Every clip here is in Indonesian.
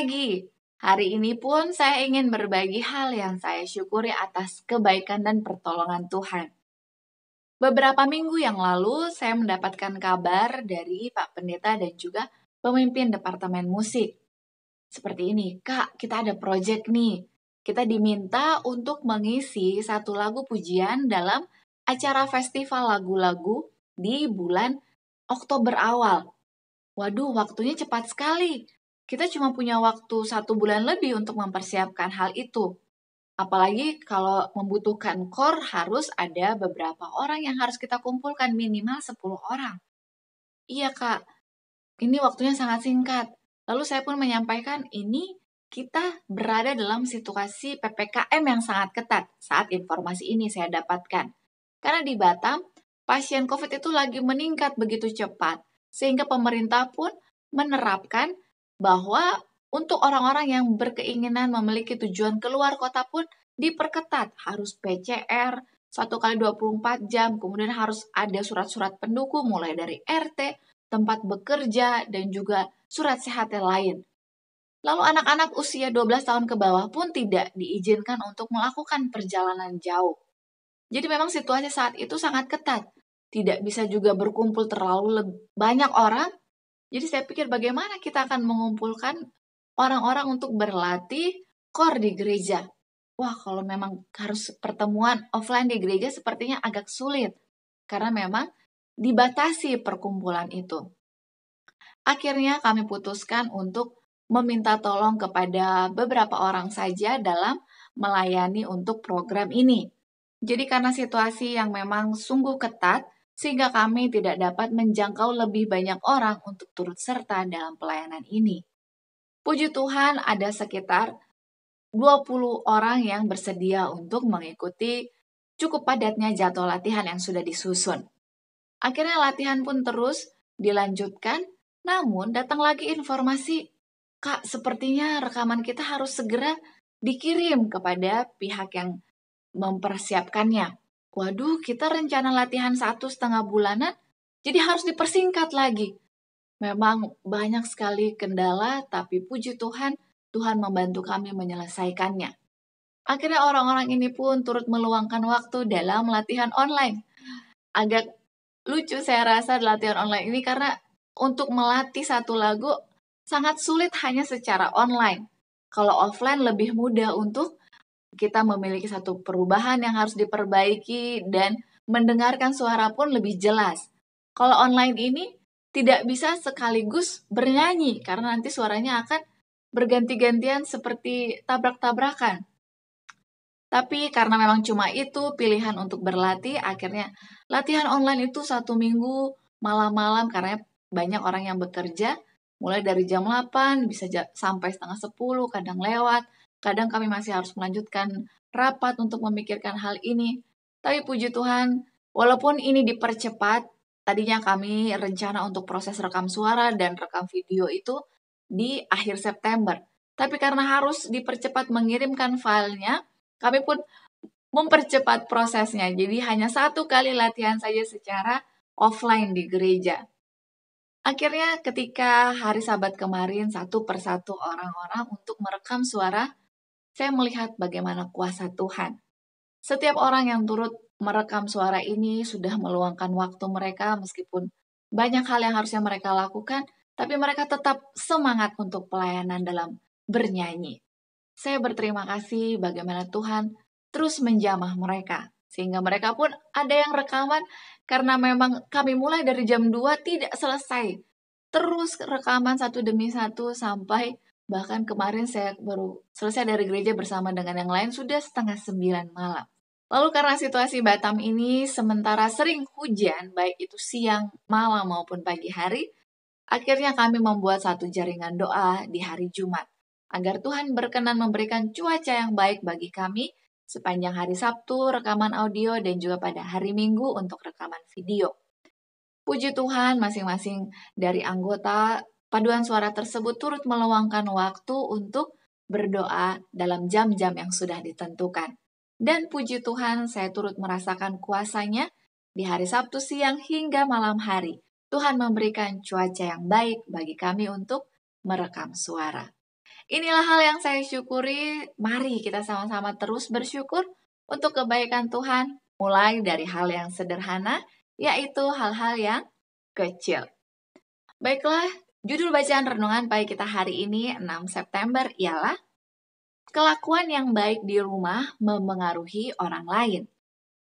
pagi. Hari ini pun saya ingin berbagi hal yang saya syukuri atas kebaikan dan pertolongan Tuhan. Beberapa minggu yang lalu saya mendapatkan kabar dari Pak Pendeta dan juga pemimpin Departemen Musik. Seperti ini, Kak, kita ada proyek nih. Kita diminta untuk mengisi satu lagu pujian dalam acara festival lagu-lagu di bulan Oktober awal. Waduh, waktunya cepat sekali. Kita cuma punya waktu 1 bulan lebih untuk mempersiapkan hal itu. Apalagi kalau membutuhkan core harus ada beberapa orang yang harus kita kumpulkan, minimal 10 orang. Iya Kak, ini waktunya sangat singkat. Lalu saya pun menyampaikan ini kita berada dalam situasi PPKM yang sangat ketat saat informasi ini saya dapatkan. Karena di Batam, pasien COVID itu lagi meningkat begitu cepat. Sehingga pemerintah pun menerapkan bahwa untuk orang-orang yang berkeinginan memiliki tujuan keluar kota pun diperketat. Harus PCR 1 kali 24 jam, kemudian harus ada surat-surat pendukung mulai dari RT, tempat bekerja, dan juga surat sehat yang lain. Lalu anak-anak usia 12 tahun ke bawah pun tidak diizinkan untuk melakukan perjalanan jauh. Jadi memang situasi saat itu sangat ketat. Tidak bisa juga berkumpul terlalu banyak orang. Jadi saya pikir bagaimana kita akan mengumpulkan orang-orang untuk berlatih core di gereja. Wah, kalau memang harus pertemuan offline di gereja sepertinya agak sulit. Karena memang dibatasi perkumpulan itu. Akhirnya kami putuskan untuk meminta tolong kepada beberapa orang saja dalam melayani untuk program ini. Jadi karena situasi yang memang sungguh ketat, sehingga kami tidak dapat menjangkau lebih banyak orang untuk turut serta dalam pelayanan ini. Puji Tuhan ada sekitar 20 orang yang bersedia untuk mengikuti cukup padatnya jadwal latihan yang sudah disusun. Akhirnya latihan pun terus dilanjutkan, namun datang lagi informasi, Kak, sepertinya rekaman kita harus segera dikirim kepada pihak yang mempersiapkannya. Waduh, kita rencana latihan 1,5 bulanan, jadi harus dipersingkat lagi. Memang banyak sekali kendala, tapi puji Tuhan, Tuhan membantu kami menyelesaikannya. Akhirnya orang-orang ini pun turut meluangkan waktu dalam latihan online. Agak lucu saya rasa latihan online ini karena untuk melatih satu lagu sangat sulit hanya secara online. Kalau offline lebih mudah untuk kita memiliki satu perubahan yang harus diperbaiki dan mendengarkan suara pun lebih jelas. Kalau online ini tidak bisa sekaligus bernyanyi karena nanti suaranya akan berganti-gantian seperti tabrak-tabrakan. Tapi karena memang cuma itu pilihan untuk berlatih, akhirnya latihan online itu 1 minggu malam-malam karena banyak orang yang bekerja, mulai dari jam 8 bisa sampai setengah 10, kadang lewat. Kadang kami masih harus melanjutkan rapat untuk memikirkan hal ini. Tapi puji Tuhan, walaupun ini dipercepat, tadinya kami rencana untuk proses rekam suara dan rekam video itu di akhir September. Tapi karena harus dipercepat mengirimkan filenya, kami pun mempercepat prosesnya. Jadi hanya 1 kali latihan saja secara offline di gereja. Akhirnya ketika hari Sabat kemarin satu persatu orang-orang untuk merekam suara, saya melihat bagaimana kuasa Tuhan. Setiap orang yang turut merekam suara ini sudah meluangkan waktu mereka meskipun banyak hal yang harusnya mereka lakukan, tapi mereka tetap semangat untuk pelayanan dalam bernyanyi. Saya berterima kasih bagaimana Tuhan terus menjamah mereka. Sehingga mereka pun ada yang rekaman karena memang kami mulai dari jam 2 tidak selesai. Terus rekaman satu demi satu sampai bahkan kemarin saya baru selesai dari gereja bersama dengan yang lain sudah setengah 9 malam. Lalu karena situasi Batam ini sementara sering hujan, baik itu siang, malam maupun pagi hari, akhirnya kami membuat satu jaringan doa di hari Jumat. Agar Tuhan berkenan memberikan cuaca yang baik bagi kami sepanjang hari Sabtu rekaman audio dan juga pada hari Minggu untuk rekaman video. Puji Tuhan masing-masing dari anggota paduan suara tersebut turut meluangkan waktu untuk berdoa dalam jam-jam yang sudah ditentukan. Dan puji Tuhan saya turut merasakan kuasanya di hari Sabtu siang hingga malam hari. Tuhan memberikan cuaca yang baik bagi kami untuk merekam suara. Inilah hal yang saya syukuri. Mari kita sama-sama terus bersyukur untuk kebaikan Tuhan, mulai dari hal yang sederhana, yaitu hal-hal yang kecil. Baiklah, judul bacaan renungan pagi kita hari ini 6 September ialah kelakuan yang baik di rumah memengaruhi orang lain.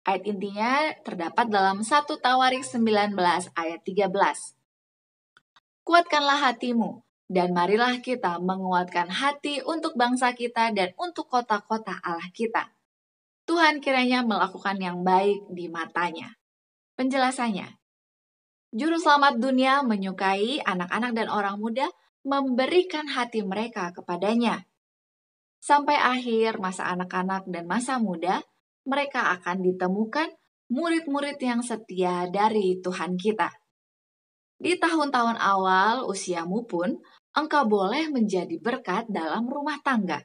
Ayat intinya terdapat dalam 1 Tawarik 19 ayat 13. Kuatkanlah hatimu, dan marilah kita menguatkan hati untuk bangsa kita dan untuk kota-kota Allah kita. Tuhan kiranya melakukan yang baik di matanya. Penjelasannya, Juru Selamat dunia menyukai anak-anak dan orang muda memberikan hati mereka kepadanya. Sampai akhir masa anak-anak dan masa muda, mereka akan ditemukan murid-murid yang setia dari Tuhan kita. Di tahun-tahun awal usiamu pun, engkau boleh menjadi berkat dalam rumah tangga.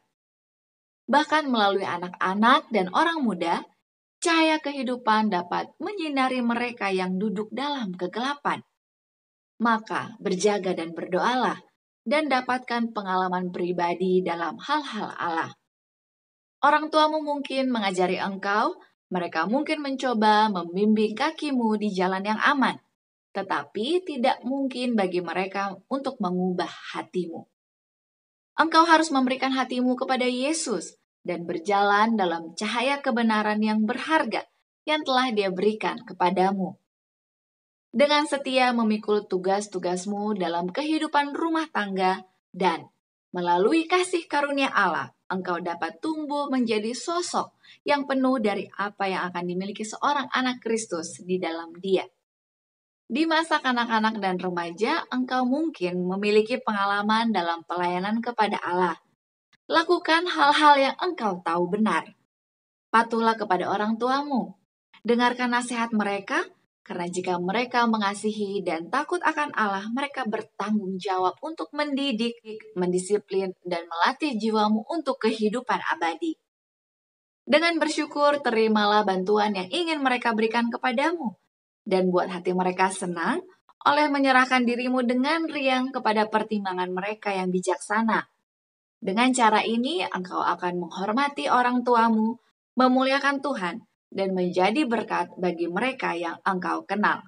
Bahkan melalui anak-anak dan orang muda, cahaya kehidupan dapat menyinari mereka yang duduk dalam kegelapan. Maka berjaga dan berdoalah, dan dapatkan pengalaman pribadi dalam hal-hal Allah. Orang tuamu mungkin mengajari engkau, mereka mungkin mencoba membimbing kakimu di jalan yang aman, tetapi tidak mungkin bagi mereka untuk mengubah hatimu. Engkau harus memberikan hatimu kepada Yesus dan berjalan dalam cahaya kebenaran yang berharga yang telah Dia berikan kepadamu. Dengan setia memikul tugas-tugasmu dalam kehidupan rumah tangga dan melalui kasih karunia Allah, engkau dapat tumbuh menjadi sosok yang penuh dari apa yang akan dimiliki seorang anak Kristus di dalam Dia. Di masa kanak-kanak dan remaja, engkau mungkin memiliki pengalaman dalam pelayanan kepada Allah. Lakukan hal-hal yang engkau tahu benar. Patuhlah kepada orang tuamu. Dengarkan nasihat mereka, karena jika mereka mengasihi dan takut akan Allah, mereka bertanggung jawab untuk mendidik, mendisiplin, dan melatih jiwamu untuk kehidupan abadi. Dengan bersyukur, terimalah bantuan yang ingin mereka berikan kepadamu, dan buat hati mereka senang oleh menyerahkan dirimu dengan riang kepada pertimbangan mereka yang bijaksana. Dengan cara ini, engkau akan menghormati orang tuamu, memuliakan Tuhan, dan menjadi berkat bagi mereka yang engkau kenal.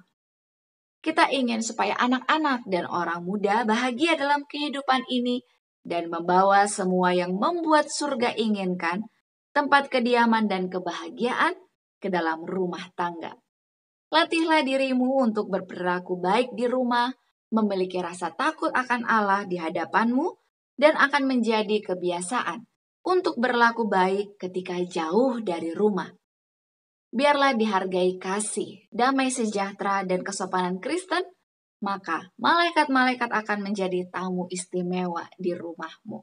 Kita ingin supaya anak-anak dan orang muda bahagia dalam kehidupan ini dan membawa semua yang membuat surga inginkan, tempat kediaman dan kebahagiaan ke dalam rumah tangga. Latihlah dirimu untuk berperilaku baik di rumah, memiliki rasa takut akan Allah di hadapanmu, dan akan menjadi kebiasaan untuk berlaku baik ketika jauh dari rumah. Biarlah dihargai kasih, damai sejahtera, dan kesopanan Kristen, maka malaikat-malaikat akan menjadi tamu istimewa di rumahmu.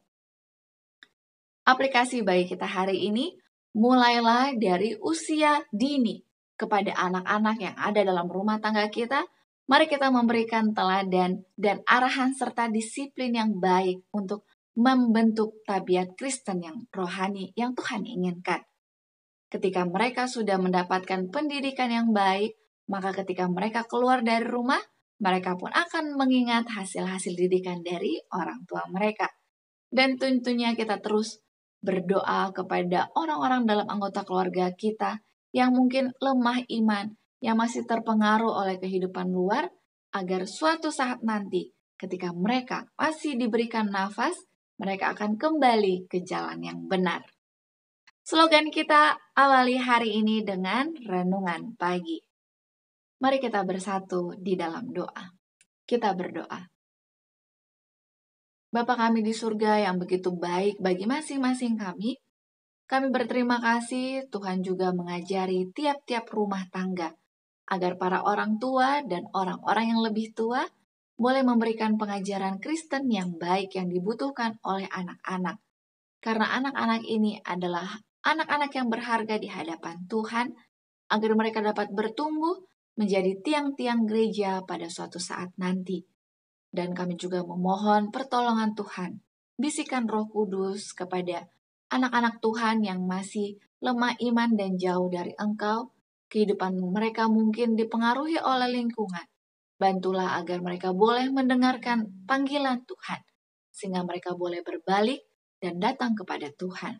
Aplikasi bagi kita hari ini, mulailah dari usia dini kepada anak-anak yang ada dalam rumah tangga kita. Mari kita memberikan teladan dan arahan serta disiplin yang baik untuk membentuk tabiat Kristen yang rohani yang Tuhan inginkan. Ketika mereka sudah mendapatkan pendidikan yang baik, maka ketika mereka keluar dari rumah, mereka pun akan mengingat hasil-hasil didikan dari orang tua mereka. Dan tentunya kita terus berdoa kepada orang-orang dalam anggota keluarga kita yang mungkin lemah iman, yang masih terpengaruh oleh kehidupan luar, agar suatu saat nanti ketika mereka masih diberikan nafas, mereka akan kembali ke jalan yang benar. Slogan kita awali hari ini dengan renungan pagi. Mari kita bersatu di dalam doa. Kita berdoa. Bapa kami di surga yang begitu baik bagi masing-masing kami berterima kasih Tuhan juga mengajari tiap-tiap rumah tangga, agar para orang tua dan orang-orang yang lebih tua boleh memberikan pengajaran Kristen yang baik yang dibutuhkan oleh anak-anak. Karena anak-anak ini adalah anak-anak yang berharga di hadapan Tuhan, agar mereka dapat bertumbuh menjadi tiang-tiang gereja pada suatu saat nanti. Dan kami juga memohon pertolongan Tuhan, bisikan Roh Kudus kepada anak-anak Tuhan yang masih lemah iman dan jauh dari Engkau. Kehidupan mereka mungkin dipengaruhi oleh lingkungan. Bantulah agar mereka boleh mendengarkan panggilan Tuhan, sehingga mereka boleh berbalik dan datang kepada Tuhan.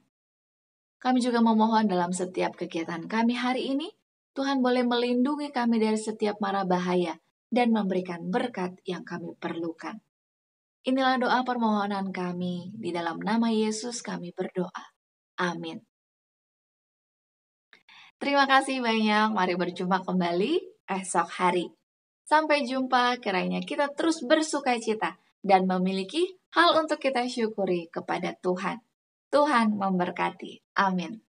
Kami juga memohon dalam setiap kegiatan kami hari ini, Tuhan boleh melindungi kami dari setiap mara bahaya dan memberikan berkat yang kami perlukan. Inilah doa permohonan kami, di dalam nama Yesus kami berdoa. Amin. Terima kasih banyak, mari berjumpa kembali esok hari. Sampai jumpa, kiranya kita terus bersukacita dan memiliki hal untuk kita syukuri kepada Tuhan. Tuhan memberkati. Amin.